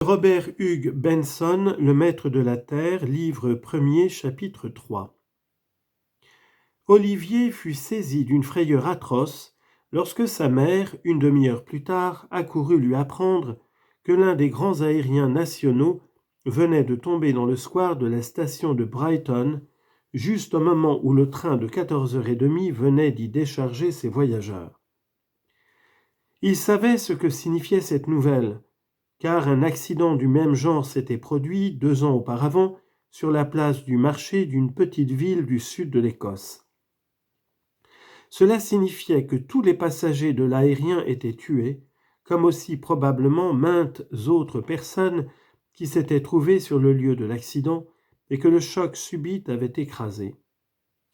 Robert Hugh Benson, Le Maître de la Terre, livre 1er, chapitre 3. Olivier fut saisi d'une frayeur atroce lorsque sa mère, une demi-heure plus tard, accourut lui apprendre que l'un des grands aériens nationaux venait de tomber dans le square de la station de Brighton, juste au moment où le train de 14h30 venait d'y décharger ses voyageurs. Il savait ce que signifiait cette nouvelle, car un accident du même genre s'était produit 2 ans auparavant sur la place du marché d'une petite ville du sud de l'Écosse. Cela signifiait que tous les passagers de l'aérien étaient tués, comme aussi probablement maintes autres personnes qui s'étaient trouvées sur le lieu de l'accident et que le choc subit avait écrasé.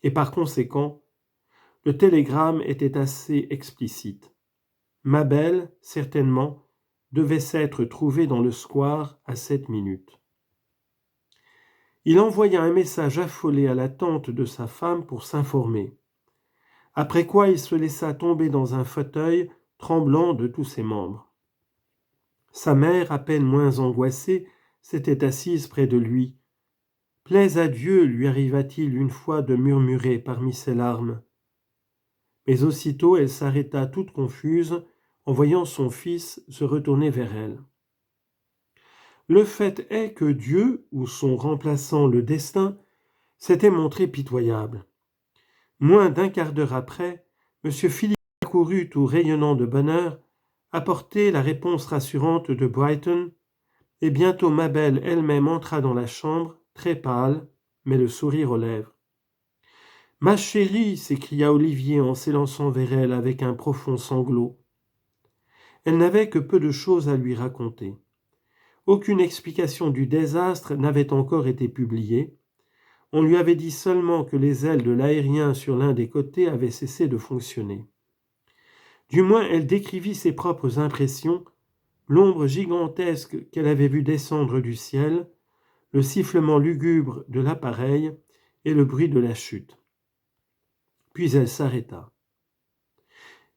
Et par conséquent, le télégramme était assez explicite. Mabel, certainement, devait s'être trouvée dans le square à 7 minutes. Il envoya un message affolé à la tante de sa femme pour s'informer, après quoi il se laissa tomber dans un fauteuil, tremblant de tous ses membres. Sa mère, à peine moins angoissée, s'était assise près de lui. « Plaise à Dieu, lui arriva-t-il une fois de murmurer parmi ses larmes. Mais aussitôt elle s'arrêta toute confuse en voyant son fils se retourner vers elle. Le fait est que Dieu, ou son remplaçant le destin, s'était montré pitoyable. Moins d'un quart d'heure après, M. Philippe accourut tout rayonnant de bonheur, apporter la réponse rassurante de Brighton, et bientôt Mabel elle-même entra dans la chambre, très pâle, mais le sourire aux lèvres. « Ma chérie !» s'écria Olivier en s'élançant vers elle avec un profond sanglot. Elle n'avait que peu de choses à lui raconter. Aucune explication du désastre n'avait encore été publiée. On lui avait dit seulement que les ailes de l'aérien sur l'un des côtés avaient cessé de fonctionner. Du moins, elle décrivit ses propres impressions, l'ombre gigantesque qu'elle avait vue descendre du ciel, le sifflement lugubre de l'appareil et le bruit de la chute. Puis elle s'arrêta.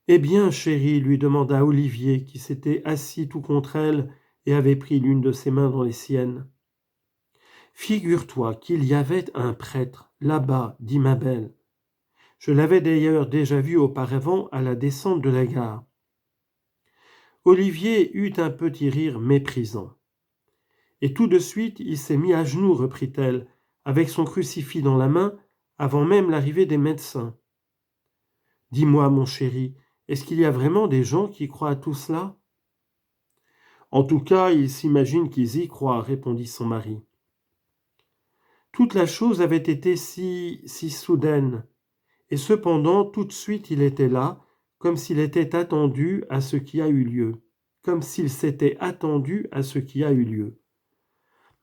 « Eh bien, chérie, lui demanda Olivier, qui s'était assis tout contre elle et avait pris l'une de ses mains dans les siennes. « Figure-toi qu'il y avait un prêtre, là-bas, dit Mabel. Je l'avais d'ailleurs déjà vu auparavant à la descente de la gare. » Olivier eut un petit rire méprisant. « Et tout de suite, il s'est mis à genoux, reprit-elle, avec son crucifix dans la main, avant même l'arrivée des médecins. Dis-moi, mon chéri, est-ce qu'il y a vraiment des gens qui croient à tout cela ? » En tout cas, ils s'imaginent qu'ils y croient, répondit son mari. Toute la chose avait été si soudaine, et cependant tout de suite il était là, comme s'il était attendu à ce qui a eu lieu, comme s'il s'était attendu à ce qui a eu lieu.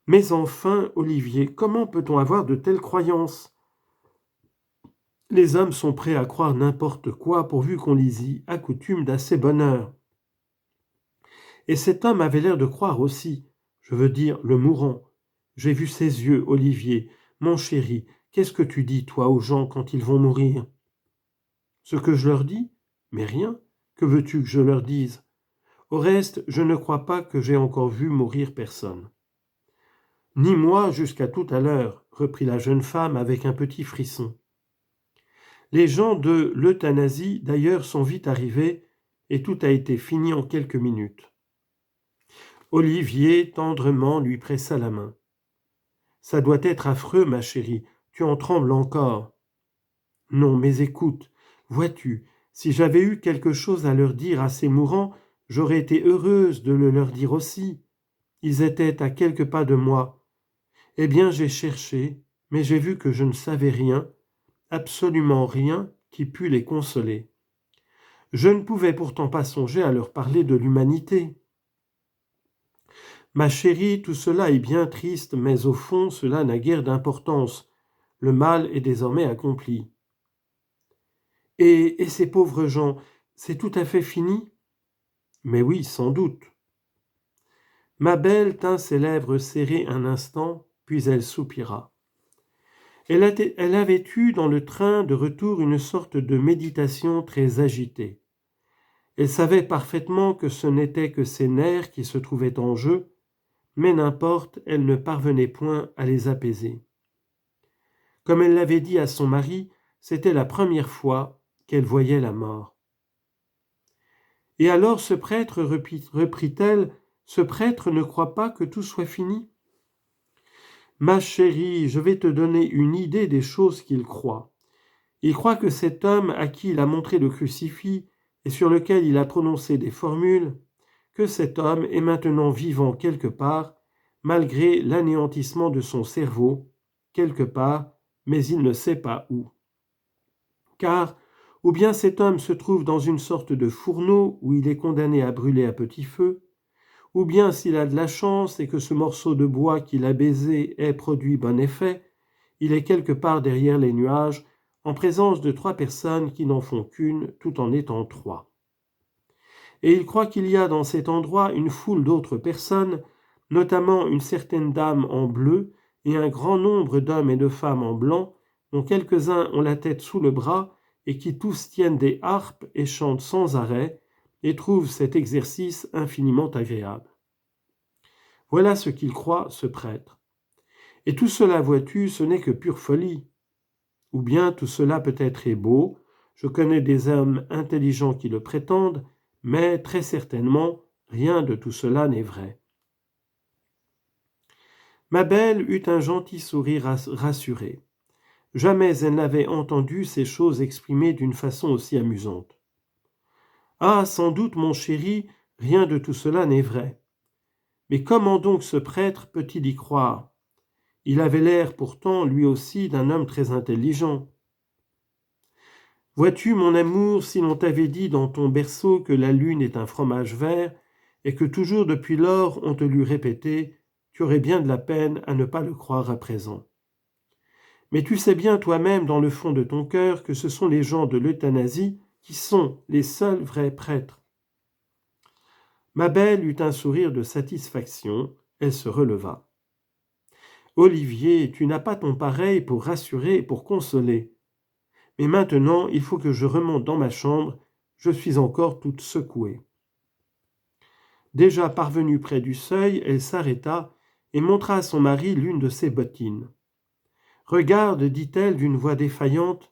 Mais enfin, Olivier, comment peut-on avoir de telles croyances ? Les hommes sont prêts à croire n'importe quoi pourvu qu'on les y accoutume d'assez bonne heure. Et cet homme avait l'air de croire aussi, je veux dire le mourant. J'ai vu ses yeux, Olivier. Mon chéri, qu'est-ce que tu dis, toi, aux gens quand ils vont mourir ? Ce que je leur dis ? Mais rien. Que veux-tu que je leur dise ? Au reste, je ne crois pas que j'ai encore vu mourir personne. Ni moi jusqu'à tout à l'heure, reprit la jeune femme avec un petit frisson. Les gens de l'euthanasie, d'ailleurs, sont vite arrivés et tout a été fini en quelques minutes. Olivier tendrement lui pressa la main. « Ça doit être affreux, ma chérie, tu en trembles encore. »« Non, mais écoute, vois-tu, si j'avais eu quelque chose à leur dire à ces mourants, j'aurais été heureuse de le leur dire aussi. Ils étaient à quelques pas de moi. Eh bien, j'ai cherché, mais j'ai vu que je ne savais rien, absolument rien qui pût les consoler. Je ne pouvais pourtant pas songer à leur parler de l'humanité. » « Ma chérie, tout cela est bien triste, mais au fond, cela n'a guère d'importance. Le mal est désormais accompli. » Et ces pauvres gens, c'est tout à fait fini ? Mais oui, sans doute. Mabel tint ses lèvres serrées un instant, puis elle soupira. Elle avait eu dans le train de retour une sorte de méditation très agitée. Elle savait parfaitement que ce n'était que ses nerfs qui se trouvaient en jeu, mais n'importe, elle ne parvenait point à les apaiser. Comme elle l'avait dit à son mari, c'était la première fois qu'elle voyait la mort. Et alors ce prêtre, reprit-elle, ce prêtre ne croit pas que tout soit fini ? Ma chérie, je vais te donner une idée des choses qu'il croit. Il croit que cet homme à qui il a montré le crucifix et sur lequel il a prononcé des formules, que cet homme est maintenant vivant quelque part, malgré l'anéantissement de son cerveau, quelque part, mais il ne sait pas où. Car, ou bien cet homme se trouve dans une sorte de fourneau où il est condamné à brûler à petit feu, ou bien s'il a de la chance et que ce morceau de bois qu'il a baisé ait produit bon effet, il est quelque part derrière les nuages, en présence de 3 personnes qui n'en font qu'une, tout en étant 3. Et il croit qu'il y a dans cet endroit une foule d'autres personnes, notamment une certaine dame en bleu et un grand nombre d'hommes et de femmes en blanc, dont quelques-uns ont la tête sous le bras et qui tous tiennent des harpes et chantent sans arrêt, et trouvent cet exercice infiniment agréable. Voilà ce qu'il croit, ce prêtre. Et tout cela, vois-tu, ce n'est que pure folie. Ou bien tout cela peut-être est beau, je connais des hommes intelligents qui le prétendent, mais très certainement, rien de tout cela n'est vrai. Ma belle eut un gentil sourire rassuré. Jamais elle n'avait entendu ces choses exprimées d'une façon aussi amusante. Ah, sans doute, mon chéri, rien de tout cela n'est vrai. Mais comment donc ce prêtre peut-il y croire ? Il avait l'air pourtant, lui aussi, d'un homme très intelligent. Vois-tu, mon amour, si l'on t'avait dit dans ton berceau que la lune est un fromage vert, et que toujours depuis lors on te l'eût répété, tu aurais bien de la peine à ne pas le croire à présent. Mais tu sais bien toi-même dans le fond de ton cœur que ce sont les gens de l'euthanasie qui sont les seuls vrais prêtres. Ma belle eut un sourire de satisfaction, elle se releva. Olivier, tu n'as pas ton pareil pour rassurer et pour consoler. Mais maintenant, il faut que je remonte dans ma chambre, je suis encore toute secouée. Déjà parvenue près du seuil, elle s'arrêta et montra à son mari l'une de ses bottines. « Regarde, dit-elle d'une voix défaillante,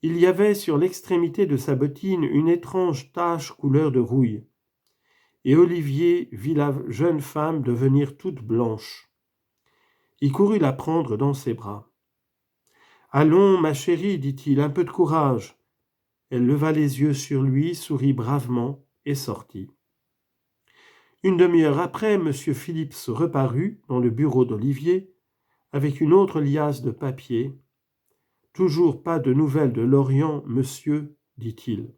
il y avait sur l'extrémité de sa bottine une étrange tache couleur de rouille. » Et Olivier vit la jeune femme devenir toute blanche. Il courut la prendre dans ses bras. « Allons, ma chérie, dit-il, un peu de courage. » Elle leva les yeux sur lui, sourit bravement et sortit. Une demi-heure après, M. Phillips reparut dans le bureau d'Olivier avec une autre liasse de papier. « Toujours pas de nouvelles de Lorient, monsieur, dit-il.